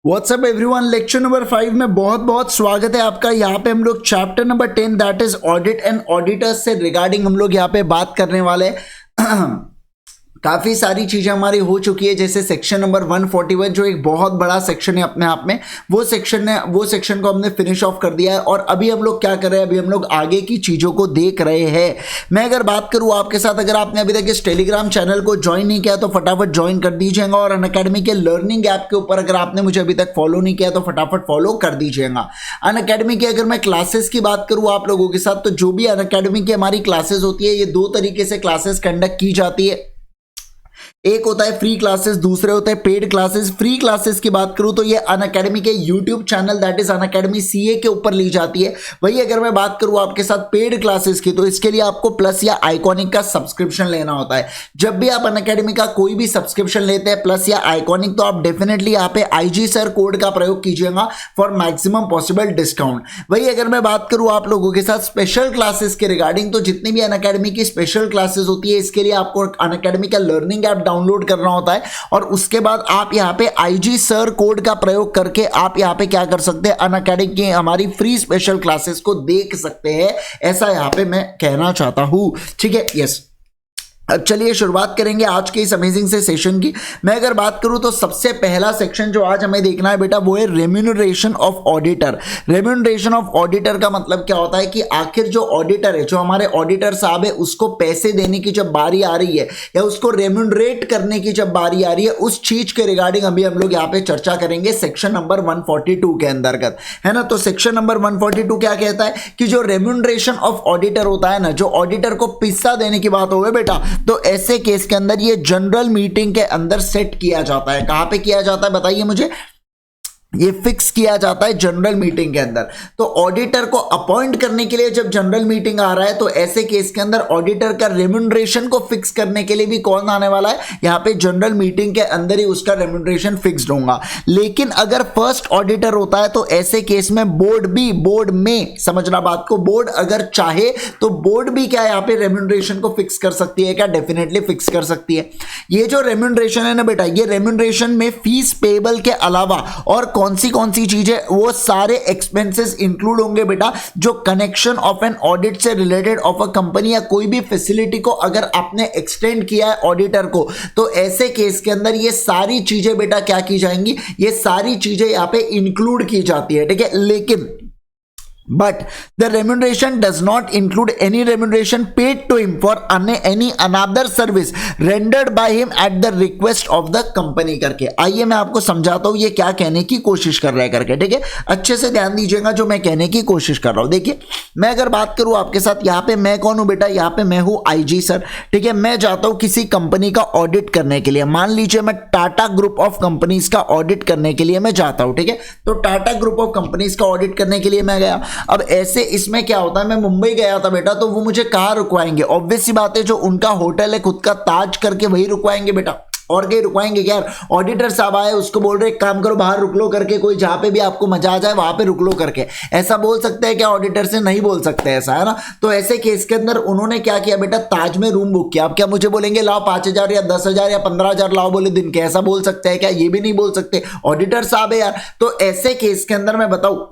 WhatsApp everyone, lecture number 5 में बहुत बहुत स्वागत है आपका। यहाँ पे हम लोग chapter number 10 that is audit and auditors से रिगार्डिंग हम लोग यहाँ पे बात करने वाले हैं। काफ़ी सारी चीज़ें हमारी हो चुकी है, जैसे सेक्शन नंबर 141 जो एक बहुत बड़ा सेक्शन है अपने आप में, वो सेक्शन को हमने फिनिश ऑफ कर दिया है। और अभी हम लोग क्या कर रहे हैं, अभी हम लोग आगे की चीज़ों को देख रहे हैं। मैं अगर बात करूँ आपके साथ, अगर आपने अभी तक इस टेलीग्राम चैनल को ज्वाइन नहीं किया तो फटाफट ज्वाइन कर दीजिएगा। और अनअकैडमी के लर्निंग ऐप के ऊपर अगर आपने मुझे अभी तक फॉलो नहीं किया तो फटाफट फॉलो कर दीजिएगा। अनअकैडमी की अगर मैं क्लासेस की बात करूँ आप लोगों के साथ, तो जो भी अनअकैडमी की हमारी क्लासेस होती है, ये दो तरीके से क्लासेस कंडक्ट की जाती है। एक होता है फ्री क्लासेस, दूसरे होते हैं पेड क्लासेस। फ्री क्लासेस की बात करूं तो ये अनअकैडमी के YouTube channel that is Unacademy CA के ऊपर ली जाती है। वही अगर मैं बात करूं आपके साथ पेड क्लासेस की, तो इसके लिए आपको प्लस या आइकॉनिक का सब्सक्रिप्शन लेना होता है। जब भी आप अनअकैडमी का कोई भी सब्सक्रिप्शन लेते हैं प्लस या आइकॉनिक, तो आप डेफिनेटली यहाँ पे IG सर कोड का प्रयोग कीजिएगा फॉर मैक्सिमम पॉसिबल डिस्काउंट। वही अगर मैं बात करूं आप लोगों के साथ स्पेशल क्लासेस के रिगार्डिंग, तो जितनी भी अनअकैडमी की स्पेशल क्लासेस होती है, इसके लिए आपको अनअकैडमी का लर्निंग ऐप डाउनलोड करना होता है। और उसके बाद आप यहां पे IG सर कोड का प्रयोग करके आप यहां पे क्या कर सकते हैं, अनअकैडमी की हमारी फ्री स्पेशल क्लासेस को देख सकते हैं। ऐसा यहां पे मैं कहना चाहता हूं, ठीक है। यस, अब चलिए शुरुआत करेंगे आज के इस अमेजिंग से सेशन की। मैं अगर बात करूं तो सबसे पहला सेक्शन जो आज हमें देखना है बेटा, वो है remuneration of auditor. Remuneration of auditor का मतलब क्या होता है कि आखिर जो ऑडिटर है, जो हमारे ऑडिटर साहब है, उसको पैसे देने की जब बारी आ रही है या उसको रेम्यूनरेट करने की जब बारी आ रही है, उस चीज के रिगार्डिंग अभी हम लोग यहाँ पे चर्चा करेंगे सेक्शन नंबर 142 के अंतर्गत, है ना। तो सेक्शन नंबर 142 क्या कहता है कि जो रेम्यूनरेशन ऑफ ऑडिटर होता है ना, जो ऑडिटर को पैसा देने की बात हो बेटा, तो ऐसे केस के अंदर ये जनरल मीटिंग के अंदर सेट किया जाता है। कहां पे किया जाता है बताइए मुझे, ये फिक्स किया जाता है जनरल मीटिंग के अंदर। तो ऑडिटर को अपॉइंट करने के लिए जब जनरल मीटिंग आ रहा है, तो ऐसे केस के अंदर ऑडिटर का रेम्यूनरेशन को फिक्स करने के लिए भी कौन आने वाला है, यहां पे जनरल मीटिंग के अंदर ही उसका रेम्यूनरेशन फिक्स्ड होगा। लेकिन अगर फर्स्ट ऑडिटर होता है, तो ऐसे केस में बोर्ड में समझना बात को, बोर्ड अगर चाहे तो बोर्ड भी क्या यहां पे रेम्यूनरेशन को फिक्स कर सकती है, क्या डेफिनेटली फिक्स कर सकती है। ये जो रेम्यूनरेशन है ना बेटा, ये रेम्यूनरेशन में फीस पेबल के अलावा और कौन सी चीजें, वो सारे एक्सपेंसेस इंक्लूड होंगे बेटा, जो कनेक्शन ऑफ एन ऑडिट से रिलेटेड ऑफ अ कंपनी या कोई भी फैसिलिटी को अगर आपने एक्सटेंड किया है ऑडिटर को, तो ऐसे केस के अंदर ये सारी चीजें बेटा क्या की जाएंगी, ये सारी चीजें यहां पे इंक्लूड की जाती है, ठीक है। लेकिन but the remuneration does not include any remuneration paid to him for any another service rendered by him at the request of the company करके। आइए मैं आपको समझाता हूं ये क्या कहने की कोशिश कर रहा है करके, ठीक है। अच्छे से ध्यान दीजिएगा जो मैं कहने की कोशिश कर रहा हूं। देखिए, मैं अगर बात करूं आपके साथ, यहाँ पे मैं कौन हूं बेटा, यहाँ पे मैं हूं IG सर, ठीक है। मैं जाता हूं किसी कंपनी का ऑडिट करने के लिए, मान लीजिए मैं टाटा ग्रुप ऑफ कंपनीज का ऑडिट करने के लिए मैं जाता हूं, ठीक है। तो टाटा ग्रुप ऑफ कंपनीज का ऑडिट करने के लिए मैं गया। अब ऐसे इसमें क्या होता है, मैं मुंबई गया था बेटा, तो वो मुझे कहां रुकवाएंगे, ऑब्वियस सी बात है जो उनका होटल है खुद का ताज करके, वही रुकवाएंगे बेटा, और कहीं रुकवाएंगे क्या यार। ऑडिटर साहब आए, उसको बोल रहे एक काम करो बाहर रुक लो करके, कोई जहां पे भी आपको मजा आ जाए वहां पे रुक लो करके, ऐसा बोल सकते हैं क्या ऑडिटर से? नहीं बोल सकते ऐसा, है ना। तो ऐसे केस के अंदर उन्होंने क्या किया बेटा, ताज में रूम बुक किया। अब क्या मुझे बोलेंगे लाओ 5,000 या 10,000 या 15,000 लाओ बोले दिन के, ऐसा बोल सकते हैं क्या? ये भी नहीं बोल सकते, ऑडिटर साहब है यार। तो ऐसे केस के अंदर मैं बताऊं,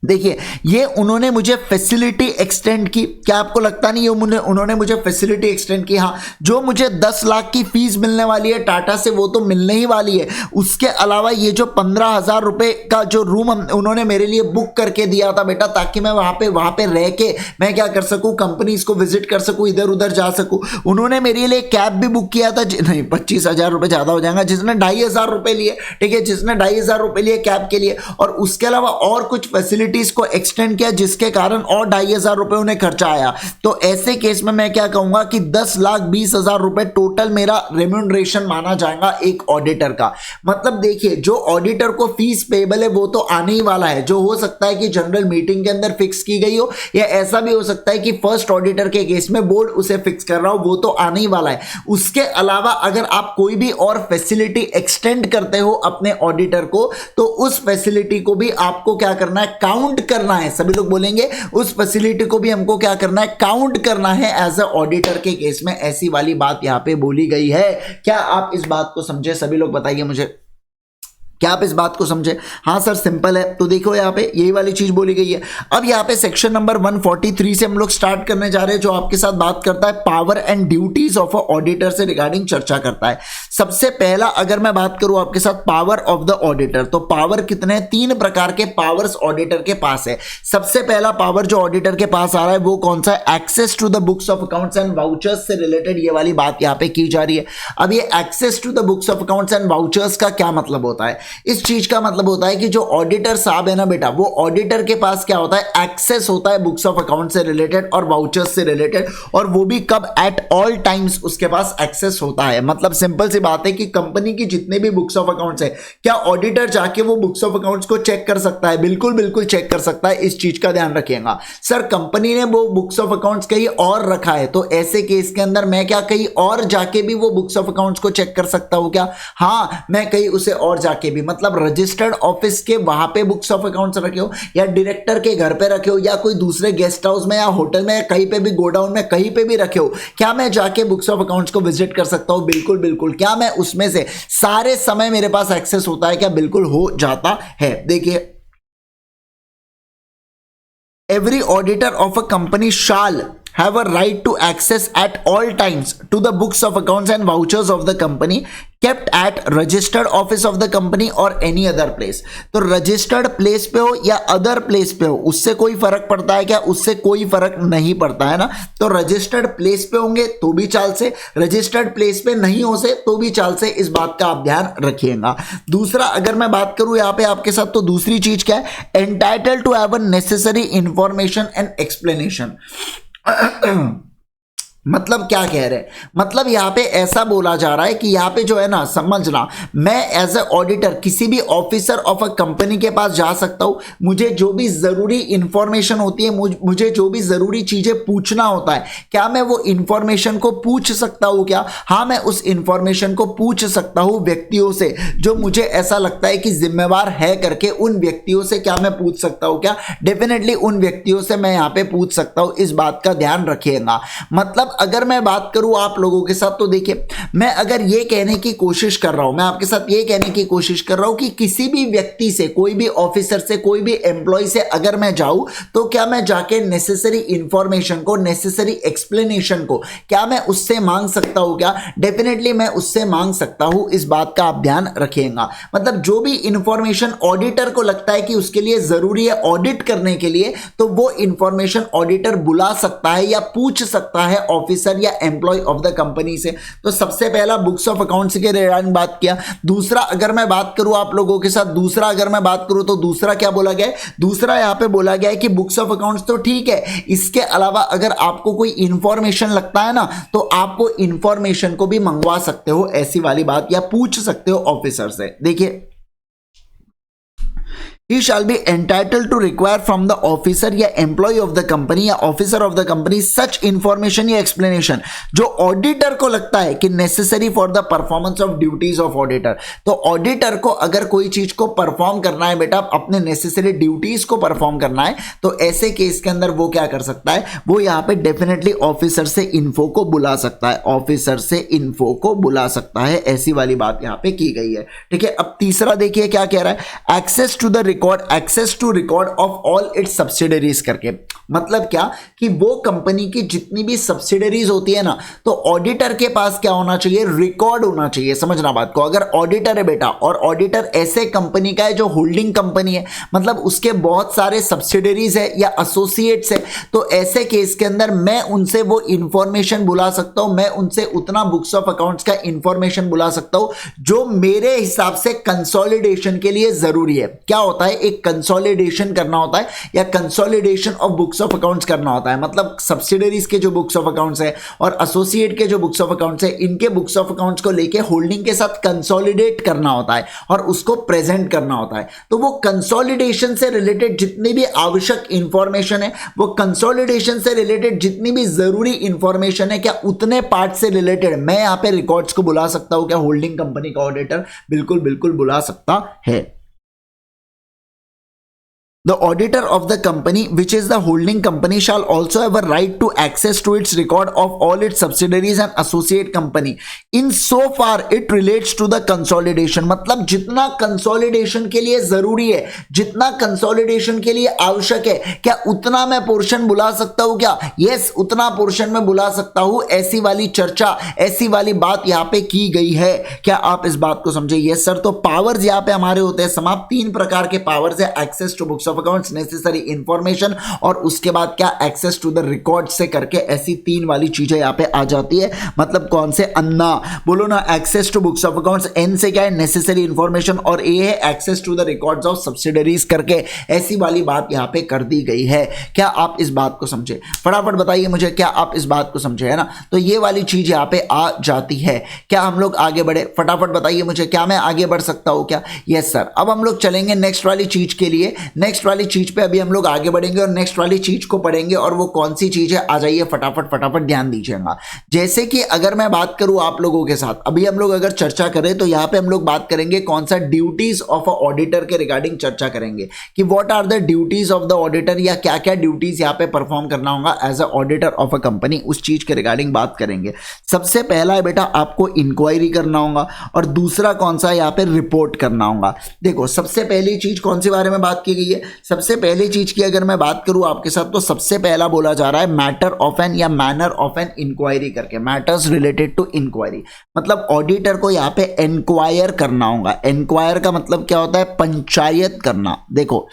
देखिए ये उन्होंने मुझे फैसिलिटी एक्सटेंड की, क्या आपको लगता नहीं है उन्होंने मुझे फैसिलिटी एक्सटेंड की? हाँ, जो मुझे 10 लाख की फीस मिलने वाली है टाटा से, वो तो मिलने ही वाली है। उसके अलावा ये जो 15,000 रुपए का जो रूम उन्होंने मेरे लिए बुक करके दिया था बेटा, ताकि मैं वहां पे रह के मैं क्या कर सकूं, कंपनीज को विजिट कर सकूं, इधर उधर जा सकूं। उन्होंने मेरे लिए कैब भी बुक किया था, नहीं 25,000 रुपए ज्यादा हो जाएगा, जिसने 2,500 रुपए लिए, ठीक है, जिसने 2,500 रुपए लिए कैब के लिए। और उसके अलावा और कुछ फैसिलिटी को एक्सटेंड किया, जिसके कारण और 2,500 रुपए उन्हें खर्चा आया। तो ऐसे केस में मैं क्या कहूंगा कि 10,20,000 रुपए टोटल मेरा रेम्यूनरेशन माना जाएगा एक ऑडिटर का। मतलब देखिए, जो ऑडिटर को फीस पेबल है वो तो आने ही वाला है, जो हो सकता है कि जनरल मीटिंग के अंदर फिक्स की गई हो, या ऐसा भी हो सकता है कि फर्स्ट ऑडिटर के केस में बोर्ड उसे फिक्स कर रहा हो, वो तो आने ही वाला है। उसके अलावा अगर आप कोई भी और फैसिलिटी एक्सटेंड करते हो अपने ऑडिटर को, तो उस फैसिलिटी को भी आपको क्या करना है, काउंट करना है। सभी लोग बोलेंगे उस फैसिलिटी को भी हमको क्या करना है, काउंट करना है एज अ ऑडिटर के केस में। ऐसी वाली बात यहां पे बोली गई है। क्या आप इस बात को समझे? सभी लोग बताइए मुझे, क्या आप इस बात को समझे? हाँ सर सिंपल है। तो देखो यहाँ पे यही वाली चीज बोली गई है। अब यहाँ पे सेक्शन नंबर 143 से हम लोग स्टार्ट करने जा रहे हैं, जो आपके साथ बात करता है power and duties of a auditor से रिगार्डिंग चर्चा करता है। सबसे पहला अगर मैं बात करूं आपके साथ पावर ऑफ द ऑडिटर, तो पावर कितने हैं? 3 प्रकार के पावर्स ऑडिटर के पास है। सबसे पहला पावर जो ऑडिटर के पास आ रहा है वो कौन सा है? Access to the books of accounts and vouchers से रिलेटेड ये वाली बात यहाँ पे की जा रही है। अब ये access to the books of accounts and vouchers का क्या मतलब होता है? इस चीज का मतलब होता है कि जो ऑडिटर साहब है ना बेटा, वो ऑडिटर के पास क्या होता है? एक्सेस होता है बुक्स ऑफ अकाउंट से रिलेटेड और वाउचर्स से रिलेटेड, और वो भी कब? एट ऑल टाइम्स उसके पास एक्सेस होता है। मतलब सिंपल सी बात है कि कंपनी की जितने भी बुक्स ऑफ अकाउंट्स है, क्या ऑडिटर जाके वो बुक्स ऑफ अकाउंट्स को चेक कर सकता है? बिल्कुल बिल्कुल चेक कर सकता है। इस चीज का ध्यान रखिएगा। सर कंपनी ने वो बुक्स ऑफ अकाउंट्स कहीं और रखा है, तो ऐसे केस के अंदर मैं क्या कहीं और जाके भी वो बुक्स ऑफ अकाउंट्स को चेक कर सकता हूं क्या? हाँ, मैं कहीं उसे और जाके भी, मतलब रजिस्टर्ड ऑफिस के वहां पे बुक्स ऑफ अकाउंट्स रखे हो, या डायरेक्टर के घर पे रखे हो, या कोई दूसरे गेस्ट हाउस में या होटल में या कहीं पे भी, गोडाउन में कहीं पे भी रखे हो, क्या मैं जाके बुक्स ऑफ अकाउंट्स को विजिट कर सकता हूं? बिल्कुल बिल्कुल। क्या मैं उसमें से सारे समय मेरे पास एक्सेस होता है क्या? बिल्कुल हो जाता है। देखिए, every auditor of a company shall have a right to access at all times to the books of accounts and vouchers of the company kept at registered office of the company or any other place। तो registered place पे हो या other place पे हो, उससे कोई फर्क पड़ता है क्या? उससे कोई फर्क नहीं पड़ता है ना। तो रजिस्टर्ड प्लेस पे होंगे तो भी चाल से, रजिस्टर्ड प्लेस पे नहीं हो से तो भी चाल से। इस बात का आप ध्यान रखिएगा। दूसरा अगर मैं बात करूं यहाँ पे आपके साथ, तो दूसरी चीज क्या है? Entitle to have a necessary information and explanation. मतलब क्या कह रहे हैं? मतलब यहां पे ऐसा बोला जा रहा है कि यहां पे जो है ना, समझना, मैं एज ए ऑडिटर किसी भी ऑफिसर ऑफ अ कंपनी के पास जा सकता हूं। मुझे जो भी जरूरी इंफॉर्मेशन होती है, मुझे जो भी जरूरी चीजें पूछना होता है, क्या मैं वो इंफॉर्मेशन को पूछ सकता हूं क्या? हाँ, मैं उस इंफॉर्मेशन को पूछ सकता हूं व्यक्तियों से जो मुझे ऐसा लगता है कि जिम्मेवार है करके। उन व्यक्तियों से क्या मैं पूछ सकता हूं क्या? डेफिनेटली उन व्यक्तियों से मैं यहां पे पूछ सकता हूं। इस बात का ध्यान रखिएगा। मतलब अगर मैं बात करूं आप लोगों के साथ, तो देखिए, मैं अगर ये कहने की कोशिश कर रहा हूं, मैं आपके साथ ये कहने की कोशिश कर रहा हूं कि किसी भी व्यक्ति से, कोई भी ऑफिसर से, कोई भी एम्प्लॉय से अगर मैं जाऊं, तो क्या मैं जाके नेसेसरी इंफॉर्मेशन को, नेसेसरी एक्सप्लेनेशन को क्या मैं उससे मांग सकता हूं क्या? डेफिनेटली मैं उससे मांग सकता हूं। इस बात का आप ध्यान रखिएगा। मतलब जो भी इंफॉर्मेशन ऑडिटर को लगता है कि उसके लिए जरूरी है ऑडिट करने के लिए, तो वो इंफॉर्मेशन ऑडिटर बुला सकता है या पूछ सकता है ऑफिसर या एम्प्लॉय ऑफ द कंपनी से। तो सबसे पहला बुक्स ऑफ अकाउंट्स के रिगार्डिंग बात किया। दूसरा अगर मैं बात करूं आप लोगों के साथ, दूसरा अगर मैं बात करूं तो दूसरा क्या बोला गया है? दूसरा यहां पे बोला गया है कि बुक्स ऑफ अकाउंट्स तो ठीक है, इसके अलावा अगर आपको कोई इंफॉर्मेशन लगता है ना, तो आप वो इंफॉर्मेशन को भी मंगवा सकते हो, ऐसी वाली बात, या पूछ सकते हो ऑफिसर से। देखिए, he shall be entitled to require from the officer या employee of the company या officer of the company such information या explanation जो ऑडिटर को लगता है कि necessary for the performance of duties of auditor। तो ऑडिटर को अगर कोई चीज को परफॉर्म करना है बेटा, अपने नेसेसरी ड्यूटीज को परफॉर्म करना है, तो ऐसे केस के अंदर वो क्या कर सकता है? वो यहाँ पे डेफिनेटली ऑफिसर से इन्फो को बुला सकता है, ऑफिसर से इन्फो को बुला सकता है। ऐसी वाली बात यहाँ पे की गई है। ठीक है। अब तीसरा देखिए क्या कह रहा है? Access to the access to record of all its subsidiaries करके। मतलब क्या कि वो कंपनी की जितनी भी सब्सिडरीज होती है ना, तो ऑडिटर के पास क्या होना चाहिए? रिकॉर्ड होना चाहिए। समझना बात को। अगर ऑडिटर है बेटा, और ऑडिटर ऐसे कंपनी का है जो होल्डिंग कंपनी है, मतलब उसके बहुत सारे सब्सिडरीज है या एसोसिएट्स है, तो ऐसे केस के अंदर मैं उनसे वो इंफॉर्मेशन बुला सकता हूं। मैं उनसे उतना बुक्स ऑफ अकाउंट्स का इंफॉर्मेशन बुला सकता हूं जो मेरे हिसाब से कंसोलिडेशन के लिए जरूरी है। क्या होता है? एक कंसोलिडेशन करना होता है या consolidation of books of accounts करना होता है। मतलब सब्सिडरीज के जो बुक्स ऑफ अकाउंट्स है और एसोसिएट के जो बुक्स ऑफ अकाउंट्स है, इनके बुक्स ऑफ अकाउंट्स को लेके होल्डिंग के साथ कंसोलिडेट करना होता है और उसको प्रेजेंट करना होता है। तो वो कंसोलिडेशन से रिलेटेड जितनी भी आवश्यक इंफॉर्मेशन है, वो कंसोलिडेशन से रिलेटेड जितनी भी जरूरी इंफॉर्मेशन है, क्या उतने पार्ट से रिलेटेड मैं यहां पे रिकॉर्ड्स को बुला सकता हूं क्या? होल्डिंग कंपनी का ऑडिटर बिल्कुल बिल्कुल बुला सकता है। The auditor of the company, which is the holding company, shall also have a right to access to its record of all its subsidiaries and associate company in so far it relates to the consolidation। मतलब जितना consolidation के लिए जरूरी है, जितना consolidation के लिए आवश्यक है, क्या उतना मैं पोर्शन बुला सकता हूं क्या? यस, उतना पोर्शन में बुला सकता हूं। ऐसी वाली चर्चा, ऐसी वाली बात यहां पे की गई है। क्या आप इस बात को समझे? Yes sir. तो पावर्स यहां पे हमारे होते हैं समाप्त। 3 प्रकार के पावर्स है, access to books of accounts, necessary information और उसके बाद क्या, एक्सेस टू द रिकॉर्ड से करके ऐसी 3 वाली चीजें यहां पे आ जाती है। मतलब कौन से? अन्ना, बोलो ना। Access to books of accounts, एन से क्या है, नेसेसरी इंफॉर्मेशन, और ए है access to the records of subsidiaries करके ऐसी वाली बात यहां पे कर दी गई है। क्या आप इस बात को समझे? फटाफट बताइए मुझे, क्या आप इस बात को समझे? है ना। तो ये वाली चीज यहां पे आ जाती है। क्या हम लोग आगे बढ़े? फटाफट बताइए मुझे, क्या मैं आगे बढ़ सकता हूं क्या? Yes sir. अब हम लोग चलेंगे नेक्स्ट वाली चीज के लिए। नेक्स्ट वाली चीज पे अभी हम लोग आगे बढ़ेंगे और नेक्स्ट वाली चीज को पढ़ेंगे, और वो कौन सी चीज है, आ जाइए फटाफट फटाफट ध्यान दीजिएगा। जैसे कि अगर मैं बात करूं आप लोगों के साथ, अभी हम लोग अगर चर्चा करें तो यहां पे हम लोग बात करेंगे कौन सा, ड्यूटीज ऑफ अ ऑडिटर के रिगार्डिंग चर्चा करेंगे कि what are the duties of the auditor, या क्या क्या ड्यूटीज यहां पे परफॉर्म करना होगा as a auditor of a company, उस चीज के रिगार्डिंग बात करेंगे। सबसे पहला है बेटा आपको इंक्वायरी करना होगा, और दूसरा कौन सा, यहां पे रिपोर्ट करना होगा। देखो सबसे पहली चीज कौन सी बारे में बात की गई है? सबसे पहली चीज की अगर मैं बात करूं आपके साथ, तो सबसे पहला बोला जा रहा है मैटर ऑफ एन या मैनर ऑफ एन इंक्वायरी करके, मैटर्स रिलेटेड टू इंक्वायरी। मतलब ऑडिटर को यहां पे इंक्वायर करना होगा। इंक्वायर का मतलब क्या होता है? पंचायत करना। देखो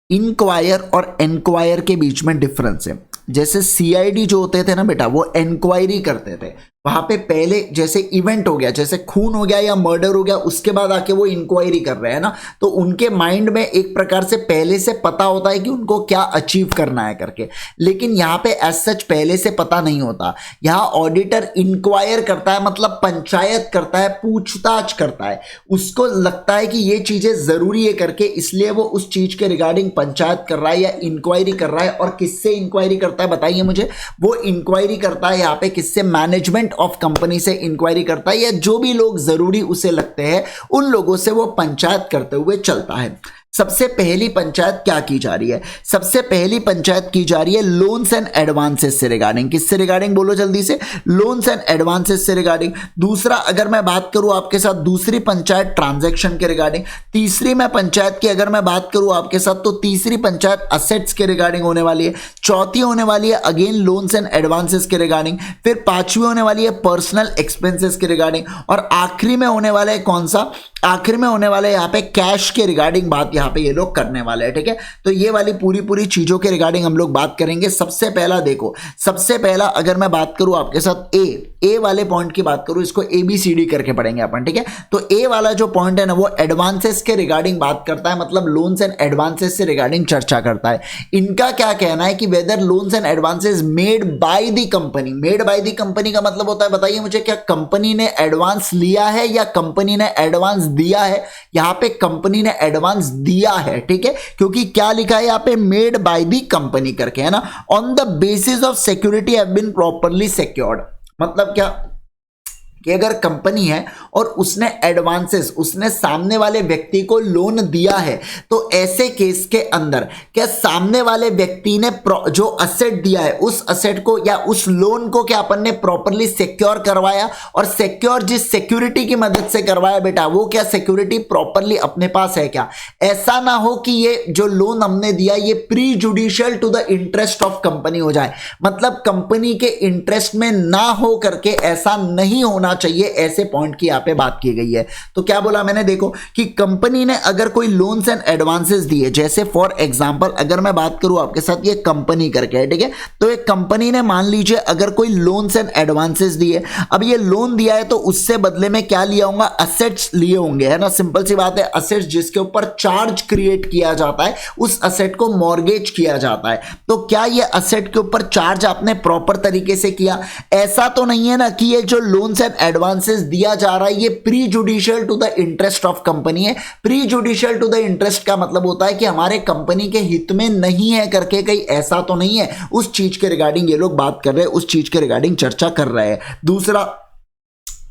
इंक्वायर और एनक्वायर के बीच में डिफरेंस है। जैसे सीआईडी जो होते थे ना बेटा, वो एनक्वायरी करते थे। वहां पे पहले जैसे इवेंट हो गया, जैसे खून हो गया या मर्डर हो गया, उसके बाद आके वो इंक्वायरी कर रहे हैं ना, तो उनके माइंड में एक प्रकार से पहले से पता होता है कि उनको क्या अचीव करना है करके। लेकिन यहाँ पे एज सच पहले से पता नहीं होता। यहाँ ऑडिटर इंक्वायर करता है, मतलब पंचायत करता है, पूछताछ करता है। उसको लगता है कि ये चीजें जरूरी है करके, इसलिए वो उस चीज के रिगार्डिंग पंचायत कर रहा है या इंक्वायरी कर रहा है। और किससे इंक्वायरी करता है बताइए मुझे? वो इंक्वायरी करता है यहाँ पे किससे? मैनेजमेंट ऑफ कंपनी से इंक्वायरी करता है, या जो भी लोग जरूरी उसे लगते हैं उन लोगों से वो पंचायत करते हुए चलता है। सबसे पहली पंचायत क्या की जा रही है? सबसे पहली पंचायत की जा रही है लोन्स एंड एडवांसेस से रिगार्डिंग। किससे रिगार्डिंग बोलो जल्दी से? लोन्स एंड एडवांसेस से रिगार्डिंग। दूसरा अगर मैं बात करूं आपके साथ, दूसरी पंचायत ट्रांजैक्शन के रिगार्डिंग। तीसरी मैं पंचायत की अगर मैं बात करूं आपके साथ, तो तीसरी पंचायत असेट्स के रिगार्डिंग होने वाली है। चौथी होने वाली है अगेन लोन्स एंड एडवांसेस के रिगार्डिंग। फिर पांचवी होने वाली है पर्सनल एक्सपेंसेस के रिगार्डिंग। और आखिरी में होने वाला है कौन सा? आखिर में होने वाले यहाँ पे कैश के रिगार्डिंग बात यहाँ पे ये लोग करने वाले हैं। ठीक है, तो ये वाली पूरी चीजों के रिगार्डिंग हम लोग बात करेंगे। सबसे पहला देखो, सबसे पहला अगर मैं बात करूं आपके साथ ए वाले पॉइंट की बात करूं, इसको ABCD करके पढ़ेंगे अपन। ठीक है, तो ए वाला जो पॉइंट है ना, वो एडवांसेस के रिगार्डिंग बात करता है, मतलब लोन्स एंड एडवांसेस से रिगार्डिंग चर्चा करता है। इनका क्या कहना है कि whether loans and advances made by the company. Made by the company का मतलब होता है, बताइए मुझे, क्या कंपनी ने एडवांस लिया है या कंपनी ने एडवांस दिया है? यहां पे कंपनी ने एडवांस दिया है। ठीक है, क्योंकि क्या लिखा है यहां पे? मेड बाय द कंपनी करके, है ना। On the basis of security have been properly secured. मतलब क्या कि अगर कंपनी है और उसने एडवांसेस, उसने सामने वाले व्यक्ति को लोन दिया है, तो ऐसे केस के अंदर क्या सामने वाले व्यक्ति ने जो असेट दिया है, उस असेट को या उस लोन को क्या अपन ने प्रॉपरली सिक्योर करवाया? और सिक्योर जिस सिक्योरिटी की मदद से करवाया बेटा, वो क्या सिक्योरिटी प्रॉपरली अपने पास है क्या? ऐसा ना हो कि ये जो लोन हमने दिया ये prejudicial to the interest of company हो जाए, मतलब कंपनी के इंटरेस्ट में ना हो करके, ऐसा नहीं होना चाहिए। ऐसे पॉइंट की यहां पे बात की गई है। तो क्या बोला मैंने? देखो कि कंपनी ने अगर कोई लोन्स एंड एडवांसेस दिए, जैसे फॉर एग्जांपल अगर मैं बात करूं आपके साथ, ये कंपनी करके है। ठीक है, तो एक कंपनी ने मान लीजिए अगर कोई लोन्स एंड एडवांसेस दिए, अब ये लोन दिया है तो उससे बदले में क्या लिया होगा? असेट्स लिए होंगे, है ना। सिंपल सी बात है, असेट्स जिसके ऊपर चार्ज क्रिएट किया जाता है, उस असेट को मॉर्गेज किया जाता है। तो क्या ये असेट के ऊपर चार्ज आपने प्रॉपर तरीके से किया? ऐसा तो नहीं है ना कि ये जो लोन्स एंड एडवांसेस दिया जा रहा है ये prejudicial to the interest of company है। Prejudicial to the interest का मतलब होता है कि हमारे कंपनी के हित में नहीं है करके, कहीं ऐसा तो नहीं है। उस चीज के रिगार्डिंग ये लोग बात कर रहे हैं, उस चीज के रिगार्डिंग चर्चा कर रहे हैं। दूसरा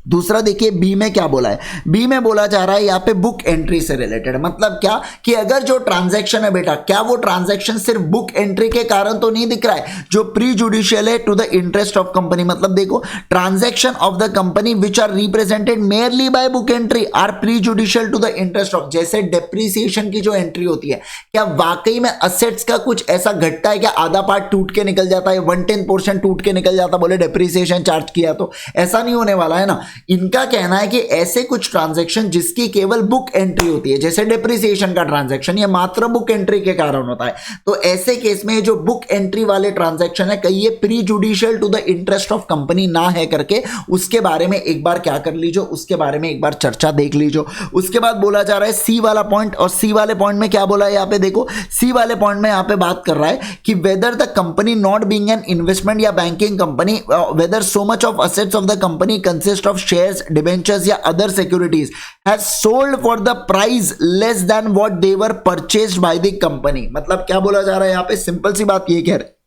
दूसरा देखिए बी में क्या बोला है, बी में बोला जा रहा है यहाँ पे बुक एंट्री से रिलेटेड, मतलब क्या कि अगर जो ट्रांजैक्शन है बेटा, क्या वो ट्रांजैक्शन सिर्फ बुक एंट्री के कारण तो नहीं दिख रहा है, जो प्री जुडिशियल है to the interest of company, मतलब देखो transaction of the company which are represented merely by book entry are prejudicial to the interest of, जैसे डेप्रिसिएशन की जो एंट्री होती है, क्या वाकई में असेट्स का कुछ ऐसा घटता है, क्या आधा पार्ट टूट के निकल जाता है, 1/10% टूट के निकल जाता, बोले डेप्रिसिएशन चार्ज किया, तो ऐसा नहीं होने वाला है ना। इनका कहना है कि ऐसे कुछ ट्रांजैक्शन जिसकी केवल बुक एंट्री होती है, जैसे डेप्रिसिएशन का ट्रांजैक्शन ये मात्र बुक एंट्री के कारण होता है, तो ऐसे केस में जो बुक एंट्री वाले ट्रांजैक्शन है कहीं ये prejudicial to the interest of company ना है करके उसके बारे में एक बार क्या कर लीजिए, उसके बारे में एक बार चर्चा देख लीजिए। उसके बाद बोला जा रहा है सी वाला पॉइंट, और सी वाले पॉइंट में क्या बोला है यहाँ पे देखो, सी वाले पॉइंट में यहाँ पे बात कर रहा है कि whether the company not being an investment या banking company, whether so much of assets of the company consist of shares, debentures या other securities has sold for the price less than what they were purchased by the company. मतलब क्या बोला जा रहा है यहाँ पे, सिंपल सी बात ये कह रहे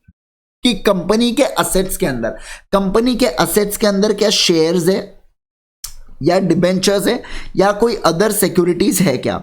कि कंपनी के असेट्स के अंदर, कंपनी के असेट्स के अंदर क्या शेयर्स है या डिबेंचर्स है या कोई अदर सिक्योरिटीज है क्या,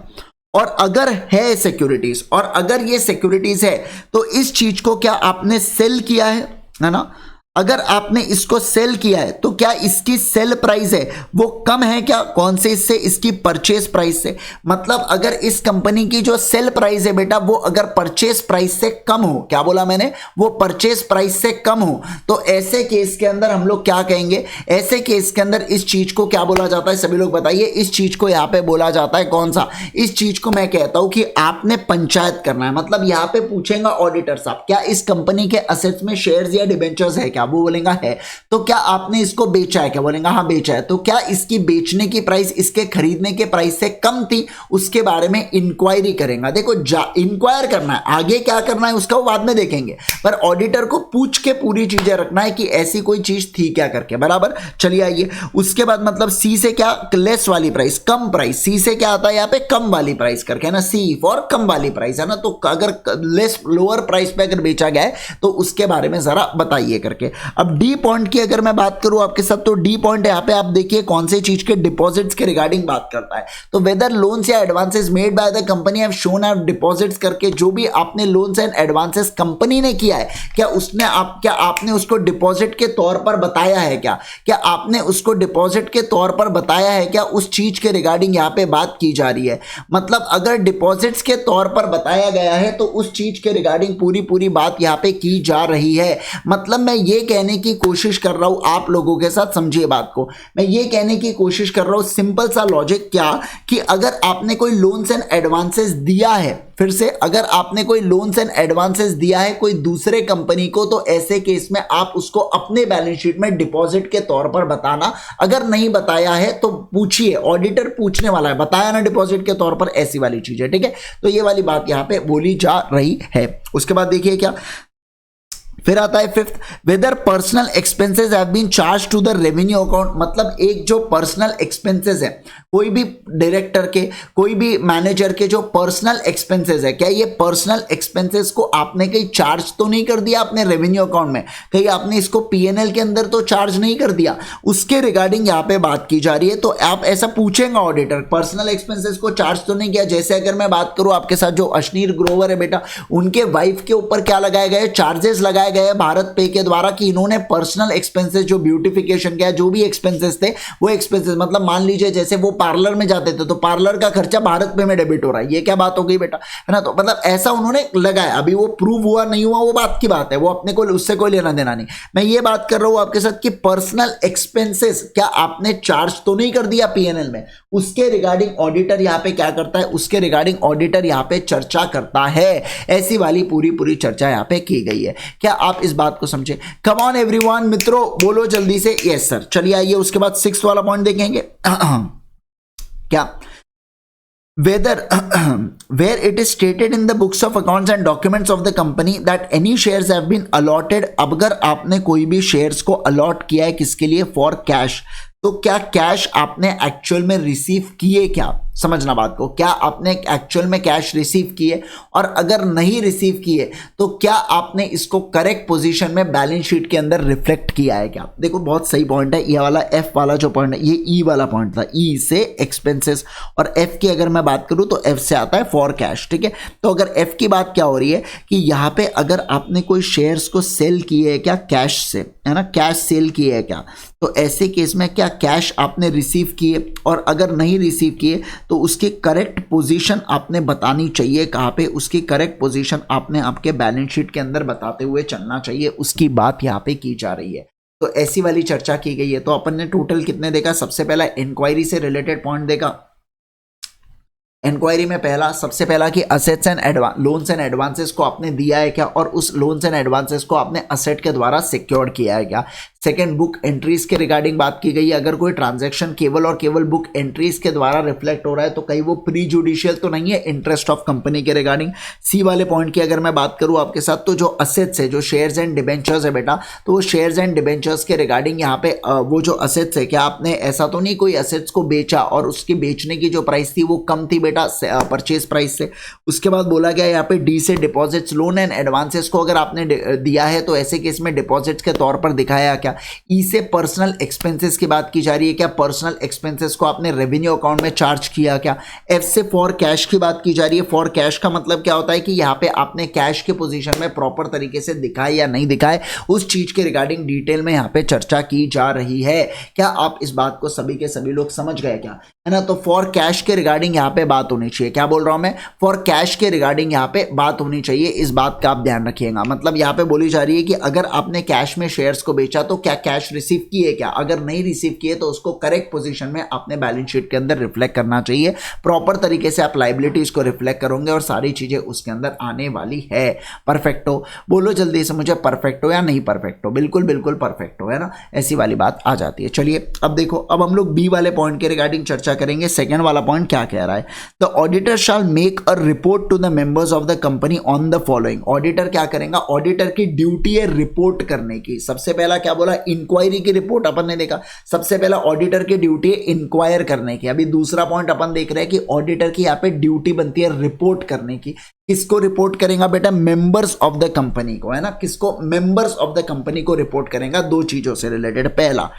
और अगर है सिक्योरिटीज, और अगर ये सिक्योरिटीज है तो इस चीज को क्या आपने सेल किया है ना, अगर आपने इसको सेल किया है तो क्या इसकी सेल प्राइस है वो कम है क्या, कौन से इससे, इसकी परचेज प्राइस से, मतलब अगर इस कंपनी की जो सेल प्राइस है बेटा वो अगर परचेज प्राइस से कम हो, क्या बोला मैंने, वो परचेज प्राइस से कम हो, तो ऐसे केस के अंदर हम लोग क्या कहेंगे, ऐसे केस के अंदर इस चीज को क्या बोला जाता है, सभी लोग बताइए, इस चीज को यहाँ पे बोला जाता है कौन सा, इस चीज को मैं कहता हूं कि आपने पंचायत करना है, मतलब यहाँ पे पूछेगा ऑडिटर साहब क्या इस कंपनी के असेट्स में शेयर्स या डिबेंचर्स है क्या, वो बोलेगा है, तो क्या आपने इसको बेचा है, क्या बोलेगा हाँ बेचा है, तो क्या इसकी बेचने की प्राइस इसके खरीदने के प्राइस से कम थी, उसके बारे में इंक्वायरी करेंगे। देखो इंक्वायर करना है, आगे क्या करना है उसका वो बाद में देखेंगे, पर ऑडिटर को पूछ के पूरी चीजें रखना है कि ऐसी कोई चीज थी क्या करके, बराबर। चलिए आइए उसके बाद, मतलब सी से क्या, लेस वाली प्राइस, कम प्राइस, सी से क्या आता है यहाँ पे, कम वाली प्राइस करके है ना, सी फॉर कम वाली प्राइस है ना, तो अगर लेस लोअर प्राइस पे अगर बेचा गया है तो उसके बारे में जरा बताइए करके। अब डी पॉइंट की अगर मैं बात करूं आपके साथ, तो डी पॉइंट यहाँ पे आप देखिए कौन से चीज के डिपॉजिट्स के रिगार्डिंग बात करता है, तो वेदर लोन्स या advances made by the company have shown have deposits करके, जो भी आपने लोन्स एंड एडवांसेस कंपनी ने किया है क्या उसने क्या आपने उसको डिपॉजिट के तौर पर बताया है क्या आपने उसको डिपॉजिट के तौर पर बताया है क्या, उस चीज के रिगार्डिंग यहाँ पे बात की जा रही है। मतलब अगर डिपॉजिट्स के तौर पर बताया गया है तो उस चीज के रिगार्डिंग पूरी बात यहाँ पे की जा रही है। मतलब मैं ये कहने की कोशिश कर रहा हूं आप लोगों के साथ, समझिए बात को, मैं ये कहने की कोशिश कर रहा हूं सिंपल सा लॉजिक क्या, कि अगर आपने कोई लोन्स एंड एडवांसेस दिया है, फिर से अगर आपने कोई लोन्स एंड एडवांसेस दिया है कोई दूसरे कंपनी को, तो ऐसे केस में आप उसको अपने बैलेंस शीट में डिपॉजिट के तौर पर बताना। अगर नहीं बताया है तो पूछिए, ऑडिटर पूछने वाला है, बताया ना डिपॉजिट के तौर पर, ऐसी वाली चीज है, ठीक है। तो ये वाली बात यहां पे बोली जा रही है। उसके बाद देखिए क्या फिर आता है fifth, whether personal expenses have been charge to the revenue account. मतलब एक जो पर्सनल एक्सपेंसेस है, कोई भी डायरेक्टर के, कोई भी मैनेजर के जो पर्सनल एक्सपेंसेस है, क्या ये पर्सनल एक्सपेंसेस को आपने कहीं चार्ज तो नहीं कर दिया अपने रेवेन्यू अकाउंट में, कहीं आपने इसको पीएनएल के अंदर तो चार्ज नहीं कर दिया, उसके रिगार्डिंग यहाँ पे बात की जा रही है। तो आप ऐसा पूछेंगे ऑडिटर, पर्सनल एक्सपेंसेस को चार्ज तो नहीं किया। जैसे अगर मैं बात करूं आपके साथ, जो अश्नीर ग्रोवर है बेटा, उनके वाइफ के ऊपर क्या लगाए गए, चार्जेस लगाए गए भारत पे के द्वारा कि इन्होंने पर्सनल एक्सपेंसेस, जो ब्यूटिफिकेशन का जो भी एक्सपेंसेस थे वो एक्सपेंसेस, मतलब मान लीजिए जैसे वो पार्लर में जाते थे तो पार्लर का खर्चा भारत पे में डेबिट हो रहा है, ये क्या बात हो गई बेटा, है ना। तो मतलब ऐसा उन्होंने लगाया, अभी वो प्रूव हुआ नहीं हुआ वो बात की बात है, वो अपने को उससे कोई लेना देना नहीं। मैं ये बात कर रहा हूं आपके साथ कि पर्सनल एक्सपेंसेस क्या आपने चार्ज तो नहीं कर दिया पीएनएल में, उसके रिगार्डिंग ऑडिटर यहां पे क्या करता है, उसके रिगार्डिंग ऑडिटर यहां पे चर्चा करता है। ऐसी वाली पूरी चर्चा यहां पे की गई है। क्या आप इस बात को समझे? कम ऑन एवरीवन, मित्रों बोलो जल्दी से यस सर। चलिए आइए उसके बाद 6 वाला पॉइंट देखेंगे। क्या whether where it is stated in the books of accounts and documents of the company that any shares have been allotted। अब अगर आपने कोई भी शेयर्स को अलॉट किया है किसके लिए, फॉर कैश, तो क्या कैश आपने एक्चुअल में रिसीव किए क्या, समझना बात को, क्या आपने एक्चुअल में कैश रिसीव किए, और अगर नहीं रिसीव किए तो क्या आपने इसको करेक्ट पोजीशन में बैलेंस शीट के अंदर रिफ्लेक्ट किया है क्या। देखो बहुत सही पॉइंट है ये वाला, एफ वाला जो पॉइंट है ये ई वाला पॉइंट था, ई से एक्सपेंसेस, और एफ की अगर मैं बात करूं तो एफ से आता है फॉर कैश, ठीक है। तो अगर एफ की बात क्या हो रही है कि यहां पे अगर आपने कोई शेयर्स को सेल किए है क्या कैश से, है ना, कैश सेल किए है क्या, तो ऐसे केस में क्या कैश आपने रिसीव किए, और अगर नहीं रिसीव किए तो उसकी करेक्ट पोजीशन आपने बतानी चाहिए कहाँ पे, उसकी करेक्ट पोजीशन आपने आपके बैलेंस शीट के अंदर बताते हुए चलना चाहिए, उसकी बात यहाँ पे की जा रही है। तो ऐसी वाली चर्चा की गई है। तो अपन ने टोटल कितने देखा, सबसे पहला इंक्वायरी से रिलेटेड पॉइंट देखा। इंक्वायरी में सबसे पहला कि assets and loans and advances को आपने दिया है क्या, और उस लोन्स एंड एडवांसेस को आपने असेट के द्वारा सिक्योर किया है क्या। सेकंड, बुक एंट्रीज के रिगार्डिंग बात की गई है। अगर कोई ट्रांजैक्शन केवल और केवल बुक एंट्रीज के द्वारा रिफ्लेक्ट हो रहा है तो कहीं वो प्री जुडिशियल तो नहीं है इंटरेस्ट ऑफ कंपनी के रिगार्डिंग। सी वाले पॉइंट की अगर मैं बात करूं आपके साथ, तो जो असेट्स है, जो शेयर्स एंड डिबेंचर्स है बेटा, तो वो शेयर्स एंड डिबेंचर्स के रिगार्डिंग यहाँ पे वो जो असेट्स है, क्या आपने ऐसा तो नहीं कोई असेट्स को बेचा और उसकी बेचने की जो प्राइस थी वो कम थी बेटा परचेज प्राइस से। उसके बाद बोला गया यहाँ पे डी से डिपॉजिट्स, लोन एंड एडवांसेस को अगर आपने दिया है तो ऐसे केस में डिपॉजिट्स के तौर पर दिखाया क्या। ई से पर्सनल एक्सपेंसेस की बात की जा रही है, क्या पर्सनल एक्सपेंसेस को आपने रेवेन्यू अकाउंट में चार्ज किया क्या। एफ से फॉर कैश की बात की जा रही है। फॉर कैश का मतलब क्या होता है कि यहाँ पे आपने कैश के पोजीशन में प्रॉपर तरीके से दिखाए या नहीं दिखाए, उस चीज के रिगार्डिंग डिटेल में यहाँ पे चर्चा की जा रही है। क्या आप इस बात को सभी के सभी लोग समझ गए क्या, है ना। तो फॉर कैश के रिगार्डिंग यहाँ पे बात होनी चाहिए। क्या बोल रहा हूं मैं, फॉर कैश के रिगार्डिंग यहाँ पे बात होनी चाहिए, इस बात का आप ध्यान रखिएगा। मतलब यहाँ पे बोली जा रही है कि अगर आपने कैश में शेयर्स को बेचा तो क्या कैश रिसीव किए क्या, अगर नहीं रिसीव किए तो उसको करेक्ट पोजीशन में आपने बैलेंस शीट के अंदर रिफ्लेक्ट करना चाहिए। प्रॉपर तरीके से आप लाइबिलिटीज को रिफ्लेक्ट करोगे और सारी चीजें उसके अंदर आने वाली है। परफेक्ट हो, बोलो जल्दी से मुझे, परफेक्ट हो या नहीं परफेक्ट हो। बिल्कुल बिल्कुल परफेक्ट हो, है ना, ऐसी वाली बात आ जाती है। चलिए अब देखो, अब हम लोग बी वाले पॉइंट के रिगार्डिंग चर्चा करेंगे। सेकंड वाला पॉइंट क्या कह रहा है, the auditor shall make a report to the members of the company on the following. Auditor क्या करेगा, ऑडिटर की ड्यूटी है रिपोर्ट करने की। सबसे पहला क्या बोला, इंक्वायरी की रिपोर्ट अपन ने देखा। सबसे पहला ऑडिटर की ड्यूटी है इंक्वायर करने की। अभी दूसरा पॉइंट अपन देख रहे हैं कि ऑडिटर की यहाँ पे ड्यूटी बनती है रिपोर्ट करने की। किसको रिपोर्ट करेगा बेटा, मेंबर्स ऑफ द कंपनी को, है ना, किसको, मेंबर्स ऑफ द कंपनी को रिपोर्ट करेगा। दो चीजों से रिलेटेड, पहला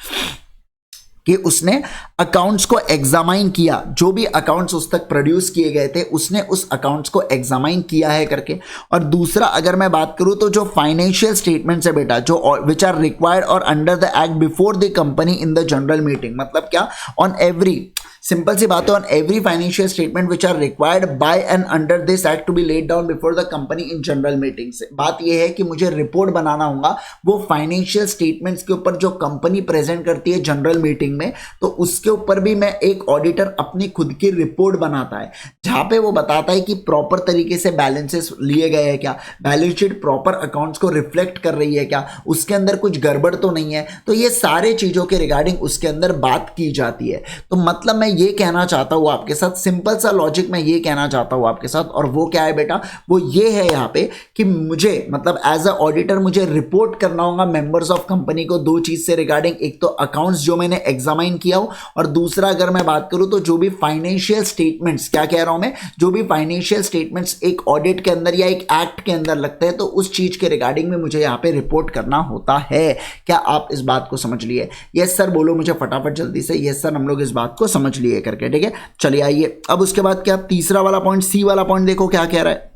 कि उसने अकाउंट्स को एग्जामाइन किया, जो भी अकाउंट्स उस तक प्रोड्यूस किए गए थे उसने उस अकाउंट्स को एग्जामाइन किया है करके। और दूसरा अगर मैं बात करूं तो जो फाइनेंशियल स्टेटमेंट्स है बेटा, जो विच आर रिक्वायर्ड और under the act before the company in the general meeting, मतलब क्या, ऑन एवरी, सिंपल सी बात है, on every financial statement which are required by and under this act to be laid down before the company in general meeting. से बात यह है कि मुझे रिपोर्ट बनाना होगा वो फाइनेंशियल स्टेटमेंट्स के ऊपर जो कंपनी प्रेजेंट करती है जनरल मीटिंग में, तो उसके ऊपर भी मैं एक ऑडिटर अपनी खुद की रिपोर्ट बनाता है, जहां पे वो बताता है कि प्रॉपर तरीके से बैलेंसेस लिए गए हैं क्या, बैलेंस शीट प्रॉपर अकाउंट्स को रिफ्लेक्ट कर रही है क्या, उसके अंदर कुछ गड़बड़ तो नहीं है। तो ये सारे चीजों के रिगार्डिंग उसके अंदर बात की जाती है। तो मतलब मैं ये कहना चाहता हूं आपके साथ, सिंपल सा लॉजिक मैं ये कहना चाहता हूं आपके साथ, और वो क्या है बेटा, वो ये है यहाँ पे कि मुझे मतलब एज अ ऑडिटर मुझे रिपोर्ट करना होगा मेंबर्स ऑफ कंपनी को दो चीज से रिगार्डिंग, एक तो अकाउंट्स जो मैंने एग्जामाइन किया हो, और दूसरा अगर मैं बात करूं तो जो भी फाइनेंशियल स्टेटमेंट्स, क्या कह रहा हूं मैं, जो भी फाइनेंशियल स्टेटमेंट्स एक ऑडिट के अंदर या एक एक्ट के अंदर लगते हैं तो उस चीज के रिगार्डिंग में मुझे यहाँ पे रिपोर्ट करना होता है। क्या आप इस बात को समझ लिए? यस सर बोलो मुझे फटाफट जल्दी से, यस सर हम लोग इस बात को समझ लिए करके, ठीक है। चलिए आइए अब उसके बाद क्या, तीसरा वाला पॉइंट, सी वाला पॉइंट देखो क्या कह रहा है।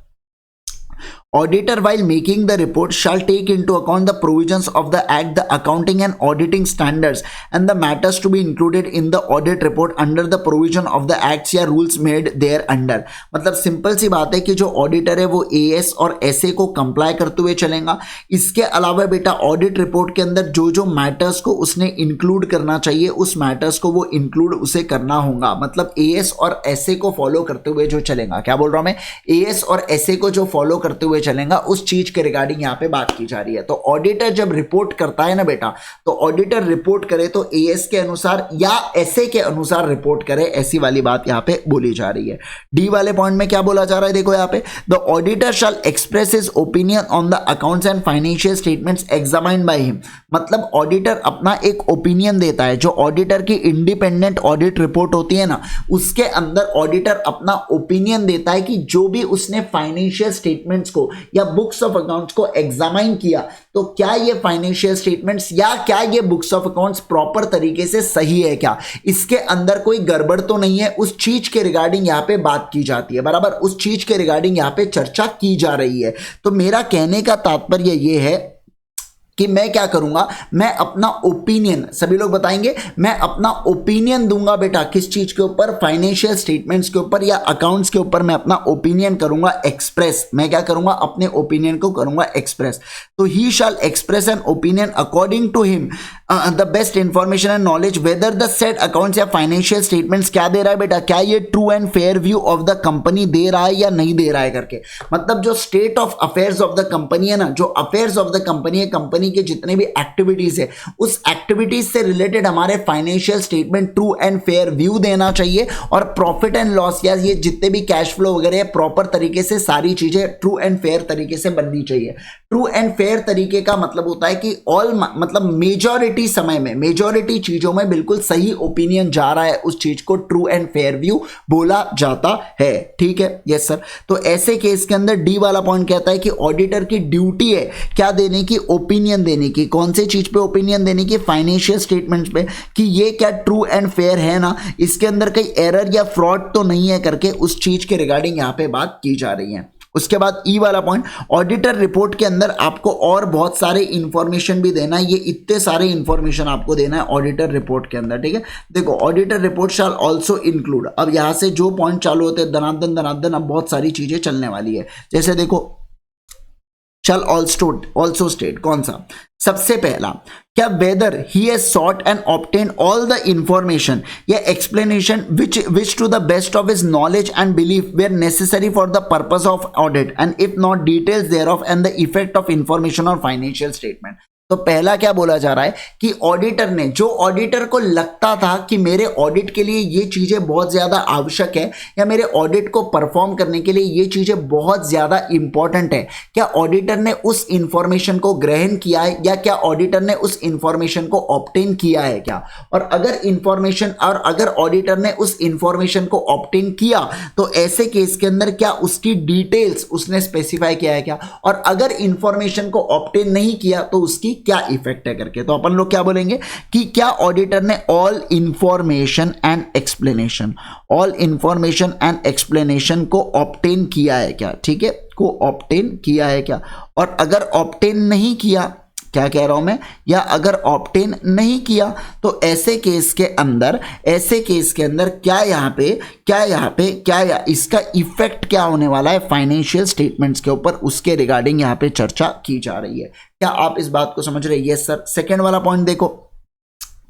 Auditor while making the report shall take into account the provisions of the act, the accounting and auditing standards and the matters to be included in the audit report under the provision of the acts या rules made there under। मतलब simple सी बात है कि जो auditor है वो as और एसए को कंप्लाई करते हुए चलेगा। इसके अलावा बेटा ऑडिट रिपोर्ट के अंदर जो जो मैटर्स को उसने इंक्लूड करना चाहिए उस मैटर्स को वो इंक्लूड उसे करना होगा। मतलब एएस और एसए को फॉलो करते हुए जो चलेगा, क्या बोल रहा हूं मैं, एएस और एसए को जो फॉलो करते हुए चलेगा उस चीज के रिगार्डिंग यहाँ पे बात की जा रही है। तो ऑडिटर जब रिपोर्ट करता है ना बेटा, तो ऑडिटर रिपोर्ट करे तो एएस के अनुसार या एसए के अनुसार रिपोर्ट करे, ऐसी वाली बात यहाँ पे बोली जा रही है। डी वाले पॉइंट में क्या बोला जा रहा है, देखो यहाँ पे the auditor shall express his opinion on the accounts and financial statements examined by him. मतलब ऑडिटर अपना एक ओपिनियन देता है, जो ऑडिटर की इंडिपेंडेंट ऑडिट रिपोर्ट होती है ना, उसके अंदर ऑडिटर अपना ओपिनियन देता है कि जो भी उसने फाइनेंशियल स्टेटमेंट्स को या बुक्स ऑफ अकाउंट्स को एग्जामाइन किया, तो क्या ये फाइनेंशियल स्टेटमेंट्स या क्या ये बुक्स ऑफ अकाउंट्स प्रॉपर तरीके से सही है, क्या इसके अंदर कोई गड़बड़ तो नहीं है, उस चीज के रिगार्डिंग यहाँ पे बात की जाती है, बराबर उस चीज के रिगार्डिंग यहाँ पे चर्चा की जा रही है। तो मेरा कहने का तात्पर्य ये है कि मैं क्या करूंगा, मैं अपना ओपिनियन, सभी लोग बताएंगे, मैं अपना ओपिनियन दूंगा बेटा किस चीज के ऊपर, फाइनेंशियल स्टेटमेंट्स के ऊपर या अकाउंट्स के ऊपर मैं अपना ओपिनियन करूंगा एक्सप्रेस। मैं क्या करूंगा, अपने ओपिनियन को करूंगा एक्सप्रेस। तो he shall express an opinion according to him the best information and knowledge whether the set accounts या फाइनेंशियल स्टेटमेंट्स क्या दे रहा है बेटा, क्या ये true and fair view of the company दे रहा है या नहीं दे रहा है करके। मतलब जो state of affairs of the company है ना, जो अफेयर्स ऑफ द कंपनी है, कंपनी के जितने भी एक्टिविटीज है, उस एक्टिविटीज से रिलेटेड हमारे financial statement true and fair view देना चाहिए, और प्रॉफिट एंड लॉस या ये जितने भी कैश फ्लो वगैरह प्रॉपर तरीके से सारी चीजें ट्रू एंड फेयर तरीके से बननी चाहिए। ट्रू एंड फेयर तरीके का मतलब होता है कि ऑल मतलब मेजॉरिटी समय में, मेजॉरिटी चीजों में बिल्कुल सही ओपिनियन जा रहा है, उस चीज को ट्रू एंड फेयर व्यू बोला जाता है। ठीक है, यस सर। तो ऐसे केस के अंदर डी वाला पॉइंट कहता है कि ऑडिटर की ड्यूटी है क्या देने की, ओपिनियन देने की। कौन से चीज पे ओपिनियन देने की, फाइनेंशियल स्टेटमेंट्स पे, कि ये क्या ट्रू एंड फेयर है ना, इसके अंदर कोई एरर या फ्रॉड तो नहीं है करके उस चीज के रिगार्डिंग यहां पे बात की जा रही है। उसके बाद ई वाला पॉइंट, ऑडिटर रिपोर्ट के अंदर आपको और बहुत सारे इंफॉर्मेशन भी देना है। ये इतने सारे इंफॉर्मेशन आपको देना है ऑडिटर रिपोर्ट के अंदर। ठीक है, देखो auditor report shall also include, अब यहां से जो पॉइंट चालू होते हैं धनाधन धनाधन, अब बहुत सारी चीजें चलने वाली है। जैसे देखो शैल ऑल्सो स्टेट, कौन सा, सबसे पहला क्या, whether he has sought and obtain all the information या explanation which to the best of his knowledge and belief were necessary for the purpose of audit, and if not details thereof and the effect of information और financial statement. तो पहला क्या बोला जा रहा है कि ऑडिटर ने, जो ऑडिटर को लगता था कि मेरे ऑडिट के लिए ये चीजें बहुत ज्यादा आवश्यक है या मेरे ऑडिट को परफॉर्म करने के लिए ये चीजें बहुत ज्यादा इंपॉर्टेंट है, क्या ऑडिटर ने उस इंफॉर्मेशन को ग्रहण किया है या क्या ऑडिटर ने उस इंफॉर्मेशन को ऑब्टेन किया है क्या। और अगर ऑडिटर ने उस इंफॉर्मेशन को ऑब्टेन किया तो ऐसे केस के अंदर क्या उसकी डिटेल्स उसने स्पेसिफाई किया है क्या, और अगर इंफॉर्मेशन को ऑब्टेन नहीं किया तो उसकी क्या इफेक्ट है करके। तो अपन लोग क्या बोलेंगे कि क्या ऑडिटर ने ऑल इंफॉर्मेशन एंड एक्सप्लेनेशन को ऑब्टेन किया है क्या। ठीक है, को ऑब्टेन किया है क्या, और अगर ऑब्टेन नहीं किया, क्या कह रहा हूं मैं, या अगर ऑब्टेन नहीं किया तो ऐसे केस के अंदर क्या इसका इफेक्ट क्या होने वाला है फाइनेंशियल स्टेटमेंट्स के ऊपर, उसके रिगार्डिंग यहां पे चर्चा की जा रही है। क्या आप इस बात को समझ रहे हैं? Yes sir. सेकेंड वाला पॉइंट देखो,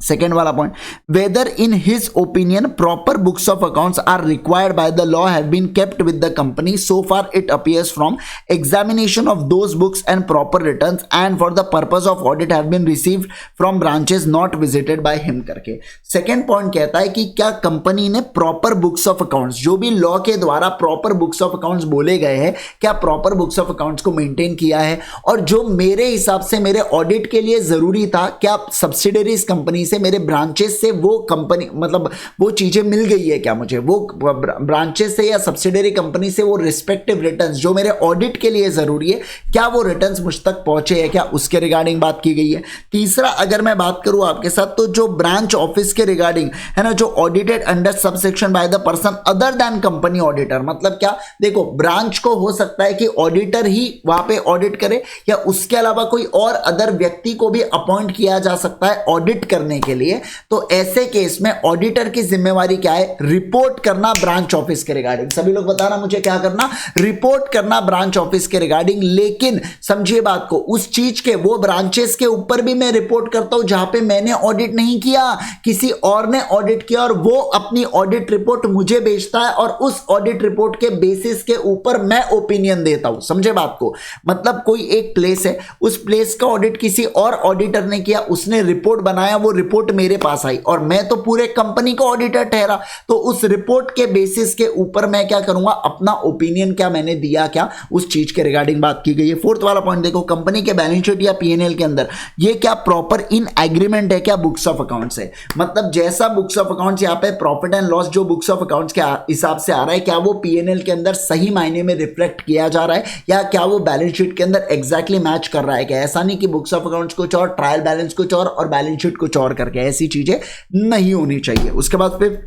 सेकेंड वाला point, whether in his opinion proper books of accounts are required by the law have been kept with the company so far it appears from examination of those books and proper returns and for the purpose of audit have been received from branches not visited by him करके। Second point कहता है कि क्या company ने proper books of accounts, जो भी law के द्वारा प्रॉपर बुक्स ऑफ अकाउंट्स बोले गए हैं, क्या प्रॉपर बुक्स ऑफ अकाउंट्स को मेंटेन किया है, और जो मेरे हिसाब से मेरे ऑडिट के लिए जरूरी था, क्या सब्सिडरीज कंपनी से, मेरे ब्रांचेस से वो कंपनी, मतलब वो चीजें मिल गई है क्या मुझे, वो ब्रांचेस से या सब्सिडरी कंपनी से वो रिस्पेक्टिव रिटर्न्स जो मेरे ऑडिट के लिए जरूरी है, क्या वो रिटर्न्स मुझ तक पहुंचे हैं क्या, उसके रिगार्डिंग बात की गई है। तीसरा अगर मैं बात करूं आपके साथ, तो जो ब्रांच ऑफिस के रिगार्डिंग है ना, जो audited under subsection by the person other than company auditor, मतलब क्या, देखो ब्रांच को हो सकता है कि ऑडिटर ही वहां पे ऑडिट करे या उसके अलावा कोई और अदर व्यक्ति को भी अपॉइंट किया जा सकता है ऑडिट करने करने के लिए, तो ऐसे केस में ऑडिटर की जिम्मेवारी क्या है? रिपोर्ट करना ब्रांच ऑफिस के रिगार्डिंग। सभी लोग बताना मुझे क्या करना? रिपोर्ट करना ब्रांच ऑफिस के रिगार्डिंग। लेकिन समझिए बात को, उस चीज के वो ब्रांचेस के ऊपर भी मैं रिपोर्ट करता हूं जहां पे मैंने ऑडिट नहीं किया, किसी और ने ऑडिट किया, और वो अपनी ऑडिट रिपोर्ट मुझे भेजता है और उस ऑडिट रिपोर्ट के बेसिस के ऊपर मैं ओपिनियन देता हूं। समझे बात को? मतलब कोई एक प्लेस है, उस प्लेस का ऑडिट किसी और ऑडिटर ने किया, उसने रिपोर्ट बनाया, वो रिपोर्ट मेरे पास आई और मैं तो पूरे कंपनी का ऑडिटर ठहरा, तो उस रिपोर्ट के बेसिस के ऊपर मैं क्या करूंगा? अपना ओपिनियन क्या मैंने दिया, क्या उस चीज के रिगार्डिंग बात की गई है। फोर्थ वाला पॉइंट देखो, कंपनी के बैलेंस शीट या पीएनएल के अंदर ये क्या प्रॉपर इन एग्रीमेंट है क्या बुक्स ऑफ अकाउंट्स है? मतलब जैसा बुक्स ऑफ अकाउंट्स यहाँ पे प्रॉफिट एंड लॉस जो बुक्स ऑफ अकाउंट्स के हिसाब से आ रहा है, क्या वो पीएनएल के अंदर सही मायने में रिफ्लेक्ट किया जा रहा है, या क्या वो बैलेंस शीट के अंदर एग्जैक्टली मैच कर रहा है? क्या ऐसा नहीं कि बुक्स ऑफ अकाउंट्स कुछ और, ट्रायल बैलेंस कुछ और बैलेंस शीट कुछ और करके, ऐसी चीजें नहीं होनी चाहिए। उसके बाद फिर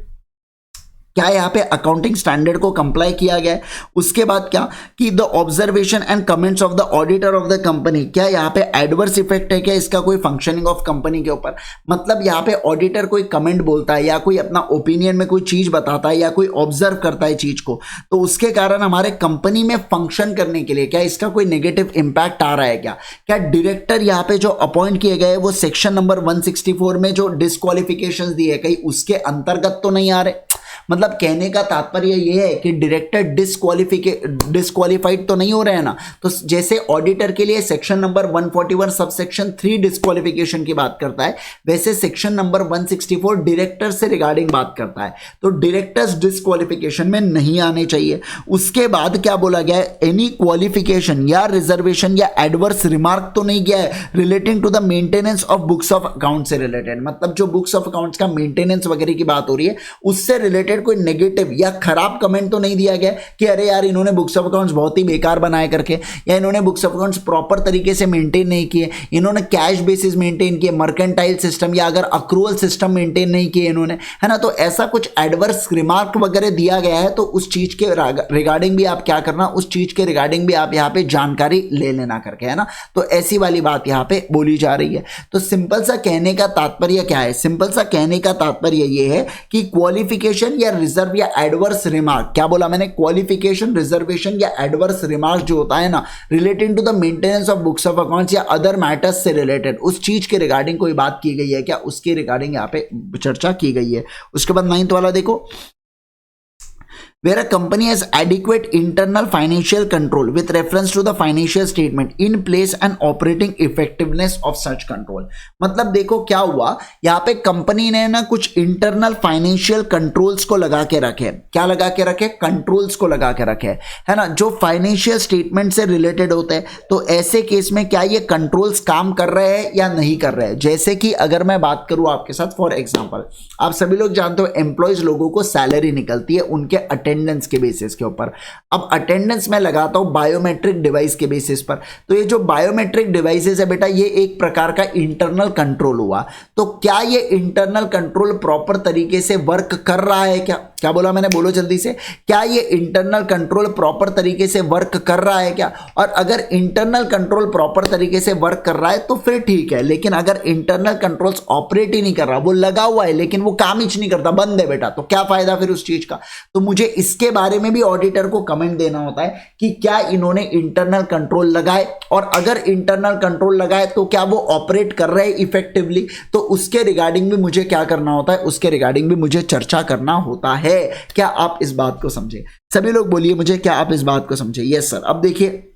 क्या यहाँ पे अकाउंटिंग स्टैंडर्ड को कंप्लाई किया गया है। उसके बाद क्या कि the observation and comments of the auditor of the company, क्या यहाँ पे एडवर्स इफेक्ट है क्या इसका कोई फंक्शनिंग ऑफ कंपनी के ऊपर? मतलब यहाँ पे ऑडिटर कोई कमेंट बोलता है या कोई अपना ओपिनियन में कोई चीज बताता है या कोई ऑब्जर्व करता है चीज को, तो उसके कारण हमारे कंपनी में फंक्शन करने के लिए क्या इसका कोई नेगेटिव इंपैक्ट आ रहा है क्या? क्या डायरेक्टर यहाँ पे जो अपॉइंट किए गए वो सेक्शन नंबर 164 में जो डिस्क्वालिफिकेशन दिए कहीं उसके अंतर्गत तो नहीं आ रहे? मतलब कहने का तात्पर्य यह है कि डायरेक्टर डिस्क्वालिफाइड तो नहीं हो रहे हैं ना। तो जैसे ऑडिटर के लिए सेक्शन नंबर 141 सबसेक्शन 3 डिस्क्वालिफिकेशन की बात करता है, वैसे सेक्शन नंबर 164 डायरेक्टर से रिगार्डिंग बात करता है, तो डायरेक्टर्स डिस्क्वालिफिकेशन में नहीं आने चाहिए। उसके बाद क्या बोला गया है? एनी क्वालिफिकेशन या रिजर्वेशन या एडवर्स रिमार्क तो नहीं गया है relating to the maintenance of books of account से रिलेटेड। मतलब जो बुक्स ऑफ अकाउंट्स का मेंटेनेंस वगैरह की बात हो रही है उससे रिलेटेड कोई नेगेटिव या खराब कमेंट तो नहीं दिया गया कि अरे यार इन्होंने बुक्स ऑफ अकाउंट्स बहुत ही बेकार बनाए करके, या इन्होंने बुक्स ऑफ अकाउंट्स प्रॉपर तरीके से मेंटेन नहीं किए, इन्होंने कैश बेसिस मेंटेन किए, मर्केंटाइल सिस्टम या अगर अक्रूवल सिस्टम मेंटेन नहीं किए इन्होंने, है ना। तो ऐसा कुछ एडवर्स रिमार्क वगैरह दिया गया है तो उस चीज के रिगार्डिंग भी आप क्या करना, उस चीज के रिगार्डिंग भी आप यहाँ पे जानकारी ले लेना करके, है ना। तो ऐसी वाली बात यहाँ पे बोली जा रही है। तो सिंपल सा कहने का तात्पर्य क्या है? सिंपल सा कहने का तात्पर्य ये है कि क्वालिफिकेशन या रिजर्व या एडवर्स रिमार्क, क्या बोला मैंने? क्वालिफिकेशन, रिजर्वेशन या एडवर्स रिमार्क जो होता है ना relating to the maintenance of books of accounts या अदर मैटर्स से रिलेटेड, उस चीज के रिगार्डिंग कोई बात की गई है क्या? उसके रिगार्डिंग यहाँ पे चर्चा की गई है। उसके बाद 9th वाला देखो, where a company has adequate internal financial control with reference to the financial statement in place and operating effectiveness of such control। मतलब देखो क्या हुआ यहाँ पे, कंपनी ने ना कुछ इंटरनल फाइनेंशियल कंट्रोल्स को लगा के रखे। क्या लगा के रखे? कंट्रोल्स को लगा के रखे, है ना, जो फाइनेंशियल स्टेटमेंट से रिलेटेड होते हैं। तो ऐसे केस में क्या ये कंट्रोल्स काम कर रहे हैं या नहीं कर रहे हैं? जैसे कि अगर मैं बात करूं आपके साथ, फॉर एग्जांपल आप सभी लोग जानते हो एम्प्लॉयज लोगों को सैलरी निकलती है उनके अटेंडेंस के बेसिस के ऊपर। अब अटेंडेंस में लगाता हूं बायोमेट्रिक डिवाइस के बेसिस पर। तो ये जो बायोमेट्रिक डिवाइसेस है बेटा, ये एक प्रकार का इंटरनल कंट्रोल हुआ। तो क्या ये इंटरनल कंट्रोल प्रॉपर तरीके से वर्क कर रहा है क्या? क्या बोला मैंने? बोलो जल्दी से। क्या ये इंटरनल कंट्रोल प्रॉपर तरीके से वर्क कर रहा है क्या? और अगर इंटरनल कंट्रोल प्रॉपर तरीके से वर्क कर रहा है तो फिर ठीक है, लेकिन अगर इंटरनल कंट्रोल्स ऑपरेट ही नहीं कर रहा, वो लगा हुआ है लेकिन वो काम ही नहीं करता, बंद है बेटा, तो क्या फायदा फिर उस चीज का? तो मुझे इसके बारे में भी ऑडिटर को कमेंट देना होता है कि क्या इन्होंने इंटरनल कंट्रोल लगाए, और अगर इंटरनल कंट्रोल लगाए तो क्या वो ऑपरेट कर रहे हैं इफेक्टिवली। तो उसके रिगार्डिंग भी मुझे क्या करना होता है? उसके रिगार्डिंग भी मुझे चर्चा करना होता है। क्या आप इस बात को समझे? सभी लोग बोलिए मुझे, क्या आप इस बात को समझे? Yes sir. अब देखिए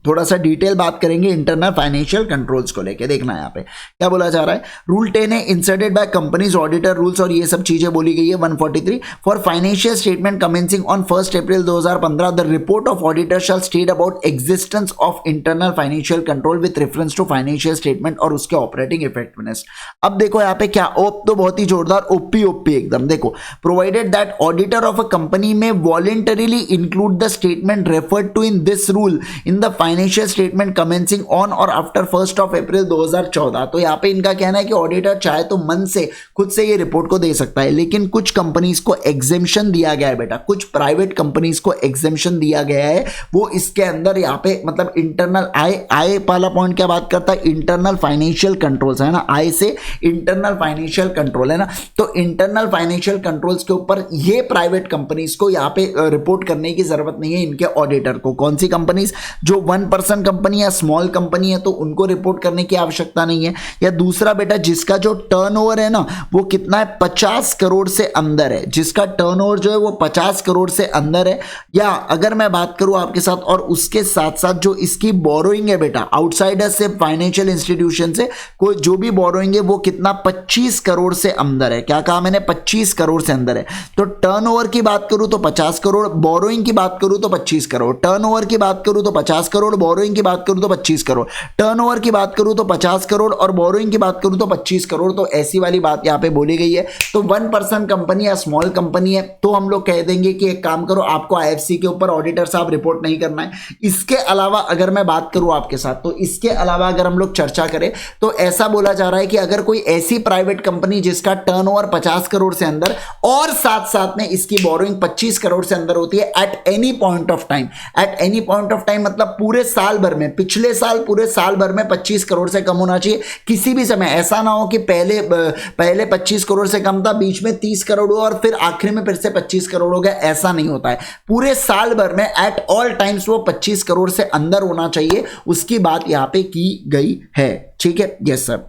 थोड़ा सा डिटेल बात करेंगे इंटरनल फाइनेंशियल कंट्रोल्स को लेके। देखना है यहाँ पे क्या बोला जा रहा है। रूल 10 है inserted by companies auditor rules, और ये सब चीजें बोली गई है। 143 for financial statement commencing on 1 April 2015 the report of auditor shall state about existence of internal financial control with reference to financial statement और उसके ऑपरेटिंग इफेक्टिवनेस। अब देखो यहाँ पे क्या, ओप तो बहुत ही जोरदार, ओपी एकदम। देखो, provided that auditor of a company may voluntarily include the statement referred to in this rule in the financial statement commencing on or after 1 April 2014। तो यहाँ पे इनका कहना है कि ऑडिटर चाहे तो मन से खुद से ये रिपोर्ट को दे सकता है, लेकिन कुछ कंपनीज को एग्जेम्पशन दिया गया है बेटा, कुछ प्राइवेट कंपनीज को एग्जेम्पशन दिया गया है। वो इसके अंदर यहाँ पे मतलब इंटरनल आय वाला पॉइंट क्या बात करता है, इंटरनल फाइनेंशियल कंट्रोल्स है ना, आय से इंटरनल फाइनेंशियल कंट्रोल है ना। तो इंटरनल फाइनेंशियल कंट्रोल्स के ऊपर ये प्राइवेट कंपनीज को यहाँ पे रिपोर्ट करने की जरूरत नहीं है इनके ऑडिटर को। कौन सी कंपनीज, जो 1% कंपनी या स्मॉल कंपनी है तो उनको रिपोर्ट करने की आवश्यकता नहीं है। या दूसरा बेटा जिसका जो टर्नओवर है ना वो कितना है, 50 करोड़ से अंदर है, जिसका टर्नओवर जो है वो 50 करोड़ से अंदर है। या अगर मैं बात करूं आपके साथ, और उसके साथ साथ जो इसकी बोरोइंग है बेटा आउटसाइडर से, फाइनेंशियल इंस्टीट्यूशन से कोई जो भी बोरोइंग है वो कितना, 25 करोड़ से अंदर है। क्या कहा मैंने, 25 करोड़ से अंदर है। तो टर्नओवर की बात करूं तो 50 करोड़, बोरोइंग की बात करूं तो 25 करोड़, टर्नओवर की बात करूं तो 50 करोड़, बोरोइंग की बात करूं तो 25 करोड़, टर्नओवर की बात करूं तो 50 करोड़ और बोरोइंग की बात करूं तो 25 करोड़। तो ऐसी वाली बात यहां पे बोली गई है। तो 1% कंपनी या स्मॉल कंपनी है तो हम लोग कह देंगे कि एक काम करो, आपको आईएफसी के ऊपर ऑडिटर साहब रिपोर्ट नहीं करना है। इसके अलावा अगर मैं बात करूं आपके साथ, तो इसके अलावा अगर हम लोग चर्चा करें तो ऐसा बोला जा रहा है कि अगर कोई ऐसी प्राइवेट कंपनी जिसका टर्नओवर 50 करोड़ से अंदर और साथ साथ में इसकी बोरोइंग 25 करोड़ से अंदर होती है at any point of time, at any point of time मतलब पूरे साल भर में, पिछले साल पूरे साल भर में 25 करोड़ से कम होना चाहिए किसी भी समय। ऐसा ना हो कि पहले 25 करोड़ से कम था, बीच में 30 करोड़ हुआ और फिर आखिर में फिर से 25 करोड़ हो गया, ऐसा नहीं होता है। पूरे साल भर में एट ऑल टाइम्स वो 25 करोड़ से अंदर होना चाहिए, उसकी बात यहां पे की गई है। ठीक है, यस सर।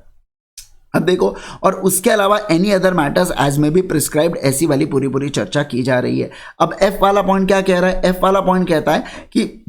अब देखो, और उसके अलावा एनी अदर मैटर्स एज में बी प्रिस्क्राइब्ड, ऐसी वाली पूरी चर्चा की जा रही है। अब एफ वाला पॉइंट क्या कह रहा है, एफ वाला पॉइंट कहता है कि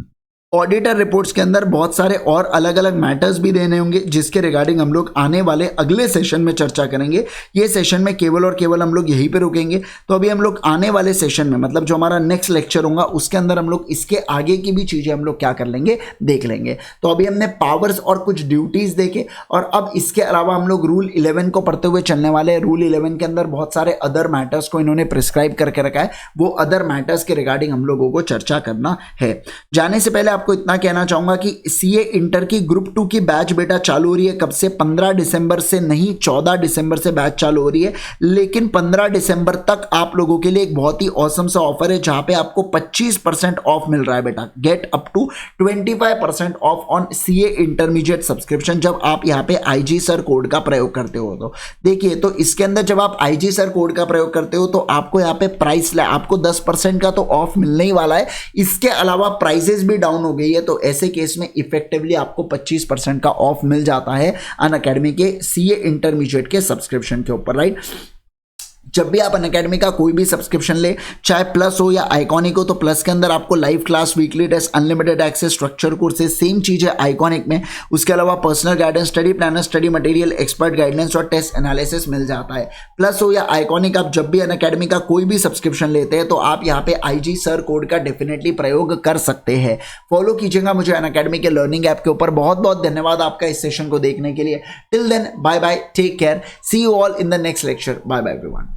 ऑडिटर रिपोर्ट्स के अंदर बहुत सारे और अलग अलग मैटर्स भी देने होंगे जिसके रिगार्डिंग हम लोग आने वाले अगले सेशन में चर्चा करेंगे। ये सेशन में केवल और केवल हम लोग यहीं पे रुकेंगे। तो अभी हम लोग आने वाले सेशन में, मतलब जो हमारा नेक्स्ट लेक्चर होगा उसके अंदर हम लोग इसके आगे की भी चीजें हम लोग क्या कर लेंगे, देख लेंगे। तो अभी हमने पावर्स और कुछ ड्यूटीज देखे, और अब इसके अलावा हम लोग रूल 11 को पढ़ते हुए चलने वाले हैं। रूल 11 के अंदर बहुत सारे अदर मैटर्स को इन्होंने प्रिस्क्राइब करके रखा है, वो अदर मैटर्स के रिगार्डिंग हम लोगों को चर्चा करना है। जाने से पहले आपको इतना कहना चाहूंगा कि सीए इंटर की ग्रुप 2 की बैच बेटा चालू हो रही है। कब से, 15 दिसंबर से नहीं, 14 दिसंबर से बैच चालू हो रही है। लेकिन 15 दिसंबर तक आप लोगों के लिए एक बहुत ही ऑसम सा ऑफर है जहां पे आपको 25% ऑफ मिल रहा है बेटा। Get up to 25% off on CA intermediate subscription जब आप यहां पे आईजी सर कोड का प्रयोग करते हो। तो देखिए, तो इसके अंदर जब आप आईजी सर कोड का प्रयोग करते हो तो आपको यहां पे प्राइस, आपको 10% का तो ऑफ मिलने ही वाला है। इसके अलावा प्राइसेस भी डाउन हो गई है, तो ऐसे केस में इफेक्टिवली आपको 25% का ऑफ मिल जाता है अनअकैडमी के सीए इंटरमीडिएट के सब्सक्रिप्शन के ऊपर, राइट। जब भी आप अनअकैडमी का कोई भी सब्सक्रिप्शन ले, चाहे प्लस हो या आइकॉनिक हो, तो प्लस के अंदर आपको live class, weekly test, unlimited access, structure courses, same चीज है आइकॉनिक में। उसके अलावा personal guidance, study planner, study material, expert guidance और टेस्ट एनालिसिस मिल जाता है। प्लस हो या आइकॉनिक, आप जब भी अनअकैडमी का कोई भी सब्सक्रिप्शन लेते हैं तो आप यहाँ पे आईजी सर कोड का डेफिनेटली प्रयोग कर सकते हैं। फॉलो कीजिएगा मुझे अनअकैडमी के लर्निंग ऐप के ऊपर। बहुत बहुत धन्यवाद आपका इस सेशन को देखने के लिए। Till then, bye bye, take care, see you all in the next lecture. Bye bye everyone.